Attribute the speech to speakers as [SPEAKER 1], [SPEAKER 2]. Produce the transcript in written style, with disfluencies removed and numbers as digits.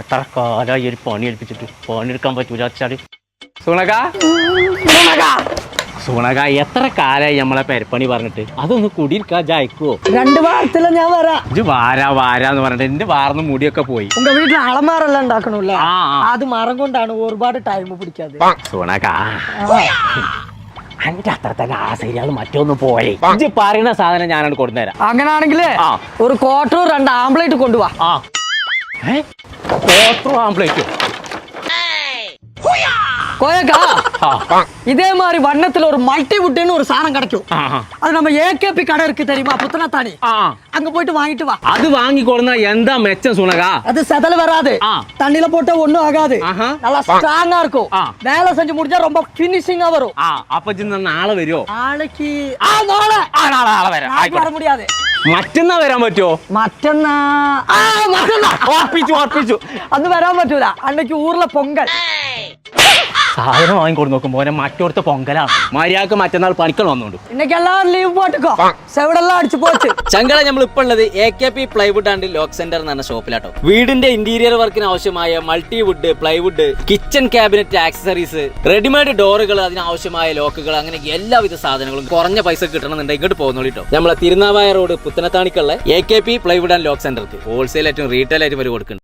[SPEAKER 1] എത്ര കാലമായി ഒരു പണി ഏൽപ്പിച്ചിട്ട് പണിയെടുക്കാൻ പറ്റൂല വെച്ചാല് സൂണക എത്ര കാലായി നമ്മളെ പെരപ്പണി പറഞ്ഞിട്ട് അതൊന്ന് കുടിയിരിക്കാ ജയിക്കുവോ?
[SPEAKER 2] 2 വാരത്തില ഞാൻ വരാം.
[SPEAKER 1] ഇത് വാരാന്ന് പറഞ്ഞിട്ട് എന്റെ വാർന്ന് മുടിയൊക്കെ പോയി.
[SPEAKER 2] ഉങ്ക വീട്ടിൽ അളമാറെല്ലാം ഉണ്ടാക്കണല്ലേ, അത് മരം കൊണ്ടാണ് ഒരുപാട് ടൈം പിടിക്കാതെ.
[SPEAKER 1] സൂണക അന്റെ അത്ര തന്നെ ആ ശരിയാൾ മറ്റൊന്ന് പോയി ഇജ്ജ് പറയുന്ന സാധനം ഞാനാണ് കൊണ്ടുതരാം.
[SPEAKER 2] അങ്ങനാണെങ്കിലേ ഒരു ക്വാർട്ടറും 2 ആംപ്ലേറ്റ് കൊണ്ടുപോവാ.
[SPEAKER 1] ആംപ്ലേറ്റോ
[SPEAKER 2] கோயக்கா இதே மாதிரி வண்ணத்துல ஒரு மல்டி வுட்னு ஒரு சாணம் கிடைக்கும். அது நம்ம ஏகேபி கடை இருக்கு தெரியுமா, புத்தனத்தானி, அங்க போயிட்டு வாங்கிட்டு வா.
[SPEAKER 1] அது வாங்கி கொடுத்தா எந்த மெச்சம் சுனகா?
[SPEAKER 2] அது செதல வராது, தண்ணில போட்டா ஒண்ணும் ஆகாது, நல்லா ஸ்ட்ராங்கா இருக்கும். வேலை செஞ்சு முடிஞ்சா ரொம்ப ஃபினிஷிங்கா வரும்.
[SPEAKER 1] அப்ப நாளை വരുമോ?
[SPEAKER 2] നാളേക്ക് നാളെ വര முடியாது.
[SPEAKER 1] മറ്റന്നാ വരാൻ പറ്റുമോ?
[SPEAKER 2] മറ്റന്നാ
[SPEAKER 1] ഓർപ്പിച്ചു
[SPEAKER 2] അന്ന് വരാൻ പറ്റൂല, അന്നേക്ക് ഊർലെ പൊങ്കൽ.
[SPEAKER 1] സാധനം വാങ്ങിക്കൊണ്ടു നോക്കുമ്പോ മറ്റോടത്തെ പൊങ്കലാണ്. മര്യാദക്ക് മറ്റന്നാൾ പണിക്കൾ വന്നോണ്ട്
[SPEAKER 2] இன்னைக்கு எல்லாரும் லீவ் போட்டுக்கோ, செவடெல்லாம் அடிச்சு போச்சு.
[SPEAKER 3] ചങ്കള നമ്മൾ ഇപ്പോൾ ഉള്ളത് AKP plywood and lock centre എന്ന് പറഞ്ഞ ഷോപ്പിലാട്ടോ. വീടിന്റെ ഇന്റീരിയർ വർക്കിന് ആവശ്യമായ multiwood, plywood, kitchen cabinet accessories, readymade ഡോറുകൾ, അതിനാവശ്യമായ ലോക്കുകൾ, അങ്ങനെ എല്ലാവിധ സാധനങ്ങളും കുറഞ്ഞ പൈസ കിട്ടണമെന്നുണ്ടെങ്കിൽ ഇങ്ങോട്ട് പോകുന്നോളിട്ടോ. നമ്മളെ തിരുനാവായ റോഡ് പുത്തനത്താണിക്കുള്ള AKP പ്ലൈവുഡ് ആൻഡ് ലോക്ക് സെന്റർക്ക് ഹോൾസെയിൽ ആയിട്ടും റീറ്റെയിൽ ആയിട്ടും വരെ കൊടുക്കുന്നുണ്ട്.